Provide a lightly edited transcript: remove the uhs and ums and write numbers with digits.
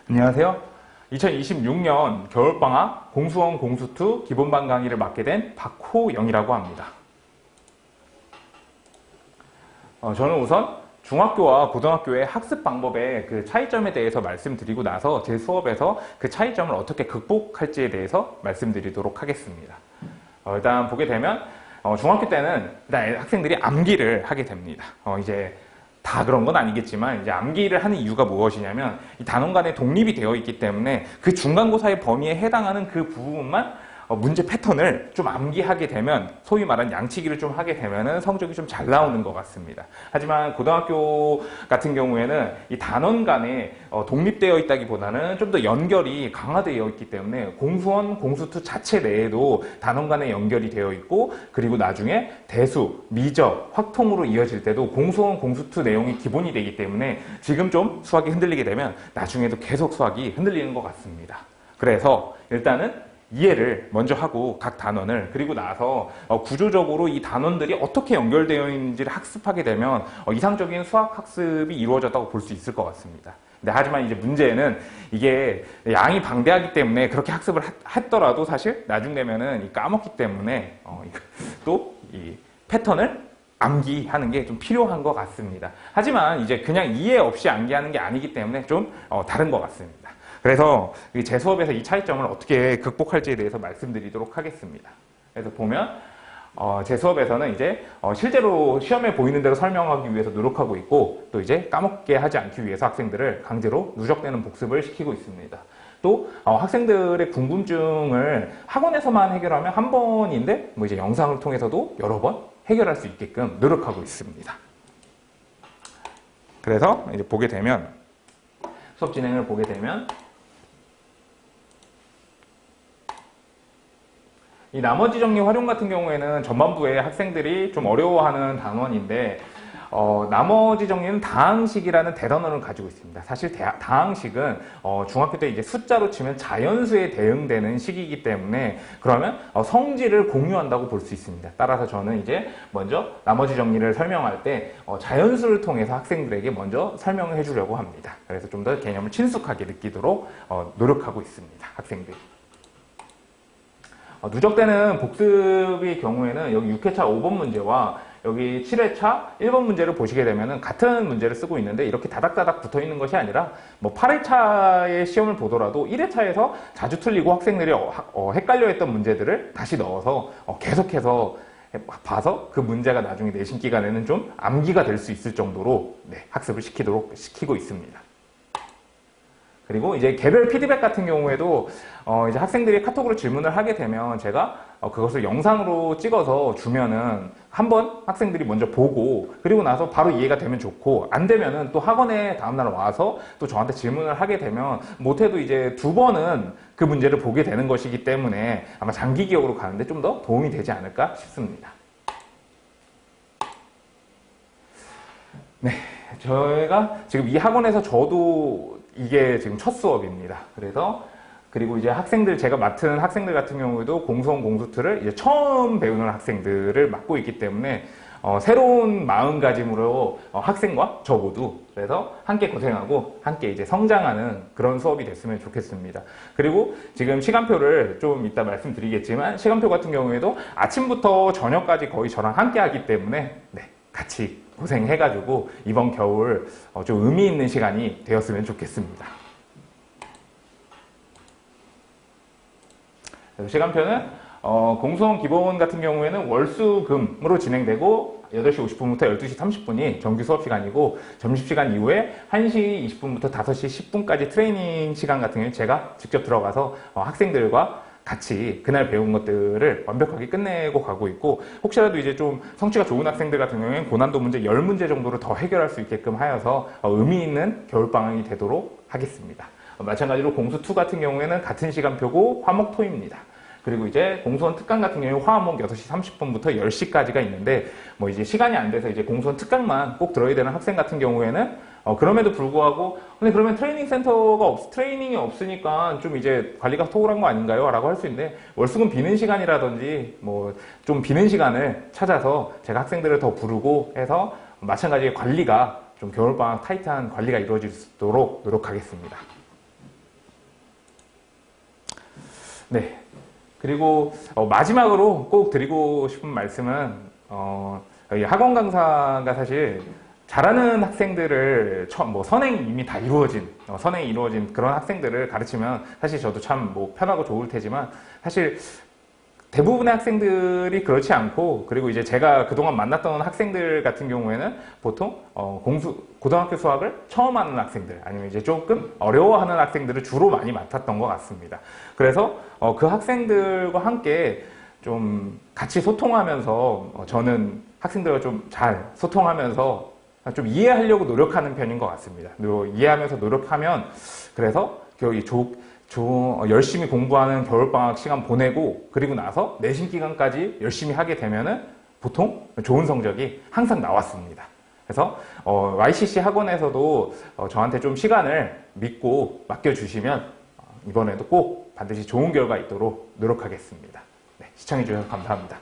안녕하세요. 2026년 겨울방학 공수원 공수2 기본반 강의를 맡게 된 박호영이라고 합니다. 저는 우선 중학교와 고등학교의 학습 방법의 그 차이점에 대해서 말씀드리고 나서 제 수업에서 그 차이점을 어떻게 극복할지에 대해서 말씀드리도록 하겠습니다. 일단 보게 되면 중학교 때는 일단 학생들이 암기를 하게 됩니다. 이제 다 그런 건 아니겠지만 이제 암기를 하는 이유가 무엇이냐면 이 단원 간에 독립이 되어 있기 때문에 그 중간고사의 범위에 해당하는 그 부분만 문제 패턴을 좀 암기하게 되면 소위 말하는 양치기를 좀 하게 되면은 성적이 좀 잘 나오는 것 같습니다. 하지만 고등학교 같은 경우에는 이 단원 간에 독립되어 있다기보다는 좀 더 연결이 강화되어 있기 때문에 공수원, 공수2 자체 내에도 단원 간에 연결이 되어 있고 그리고 나중에 대수, 미적, 확통으로 이어질 때도 공수원, 공수2 내용이 기본이 되기 때문에 지금 좀 수학이 흔들리게 되면 나중에도 계속 수학이 흔들리는 것 같습니다. 그래서 일단은 이해를 먼저 하고 각 단원을 그리고 나서 구조적으로 이 단원들이 어떻게 연결되어 있는지를 학습하게 되면 이상적인 수학 학습이 이루어졌다고 볼 수 있을 것 같습니다. 하지만 이제 문제는 이게 양이 방대하기 때문에 그렇게 학습을 했더라도 사실 나중 되면은 까먹기 때문에 또 이 패턴을 암기하는 게 좀 필요한 것 같습니다. 하지만 이제 그냥 이해 없이 암기하는 게 아니기 때문에 좀 다른 것 같습니다. 그래서 제 수업에서 이 차이점을 어떻게 극복할지에 대해서 말씀드리도록 하겠습니다. 그래서 보면 제 수업에서는 이제 실제로 시험에 보이는 대로 설명하기 위해서 노력하고 있고 또 이제 까먹게 하지 않기 위해서 학생들을 강제로 누적되는 복습을 시키고 있습니다. 또 학생들의 궁금증을 학원에서만 해결하면 한 번인데 뭐 이제 영상을 통해서도 여러 번 해결할 수 있게끔 노력하고 있습니다. 그래서 이제 보게 되면 수업 진행을 보게 되면 이 나머지 정리 활용 같은 경우에는 전반부의 학생들이 좀 어려워하는 단원인데 나머지 정리는 다항식이라는 대단원을 가지고 있습니다. 사실 다항식은 중학교 때 이제 숫자로 치면 자연수에 대응되는 식이기 때문에 그러면 성질을 공유한다고 볼 수 있습니다. 따라서 저는 이제 먼저 나머지 정리를 설명할 때 자연수를 통해서 학생들에게 먼저 설명을 해주려고 합니다. 그래서 좀 더 개념을 친숙하게 느끼도록 노력하고 있습니다. 학생들이. 누적되는 복습의 경우에는 여기 6회차 5번 문제와 여기 7회차 1번 문제를 보시게 되면 같은 문제를 쓰고 있는데 이렇게 다닥다닥 붙어 있는 것이 아니라 뭐 8회차의 시험을 보더라도 1회차에서 자주 틀리고 학생들이 헷갈려 했던 문제들을 다시 넣어서 계속해서 봐서 그 문제가 나중에 내신 기간에는 좀 암기가 될 수 있을 정도로 학습을 시키고 있습니다. 그리고 이제 개별 피드백 같은 경우에도 이제 학생들이 카톡으로 질문을 하게 되면 제가 그것을 영상으로 찍어서 주면은 한번 학생들이 먼저 보고 그리고 나서 바로 이해가 되면 좋고 안 되면은 또 학원에 다음날 와서 또 저한테 질문을 하게 되면 못해도 이제 2번은 그 문제를 보게 되는 것이기 때문에 아마 장기 기억으로 가는데 좀 더 도움이 되지 않을까 싶습니다. 네, 저희가 지금 이 학원에서 저도 이게 지금 첫 수업입니다. 그리고 이제 제가 맡은 학생들 같은 경우에도 공수원, 공수2를 이제 처음 배우는 학생들을 맡고 있기 때문에 새로운 마음가짐으로 학생과 저 모두 그래서 함께 고생하고 함께 이제 성장하는 그런 수업이 됐으면 좋겠습니다. 그리고 지금 시간표를 좀 이따 말씀드리겠지만 시간표 같은 경우에도 아침부터 저녁까지 거의 저랑 함께 하기 때문에 같이 고생해가지고 이번 겨울 좀 의미 있는 시간이 되었으면 좋겠습니다. 시간표는 공수원 기본 같은 경우에는 월수금으로 진행되고 8시 50분부터 12시 30분이 정규 수업 시간이고 점심시간 이후에 1시 20분부터 5시 10분까지 트레이닝 시간 같은 경우는 제가 직접 들어가서 학생들과 같이 그날 배운 것들을 완벽하게 끝내고 가고 있고 혹시라도 이제 좀 성취가 좋은 학생들 같은 경우에는 고난도 문제 10문제 정도를 더 해결할 수 있게끔 하여서 의미 있는 겨울방학이 되도록 하겠습니다. 마찬가지로 공수2 같은 경우에는 같은 시간표고 화목토입니다. 그리고 이제 공수원 특강 같은 경우에 화목 6시 30분부터 10시까지가 있는데 뭐 이제 시간이 안 돼서 이제 공수원 특강만 꼭 들어야 되는 학생 같은 경우에는 그럼에도 불구하고 근데 그러면 트레이닝이 없으니까 좀 이제 관리가 소홀한 거 아닌가요? 라고 할 수 있는데 월수금 비는 시간이라든지 뭐 좀 비는 시간을 찾아서 제가 학생들을 더 부르고 해서 마찬가지로 관리가 좀 겨울방학 타이트한 관리가 이루어질 수 있도록 노력하겠습니다. 네. 그리고 마지막으로 꼭 드리고 싶은 말씀은 이 학원 강사가 사실 잘하는 학생들을 뭐 선행이 이미 다 이루어진 선행이 이루어진 그런 학생들을 가르치면 사실 저도 참 뭐 편하고 좋을 테지만 사실 대부분의 학생들이 그렇지 않고, 그리고 이제 제가 그동안 만났던 학생들 같은 경우에는 보통 고등학교 수학을 처음 하는 학생들, 아니면 이제 조금 어려워하는 학생들을 주로 많이 맡았던 것 같습니다. 그래서 그 학생들과 함께 좀 같이 소통하면서 저는 학생들과 좀 잘 소통하면서 좀 이해하려고 노력하는 편인 것 같습니다. 이해하면서 노력하면, 그래서 열심히 공부하는 겨울방학 시간 보내고, 그리고 나서 내신 기간까지 열심히 하게 되면은 보통 좋은 성적이 항상 나왔습니다. 그래서 YCC 학원에서도 저한테 좀 시간을 믿고 맡겨주시면 이번에도 꼭 반드시 좋은 결과 있도록 노력하겠습니다. 네, 시청해주셔서 감사합니다.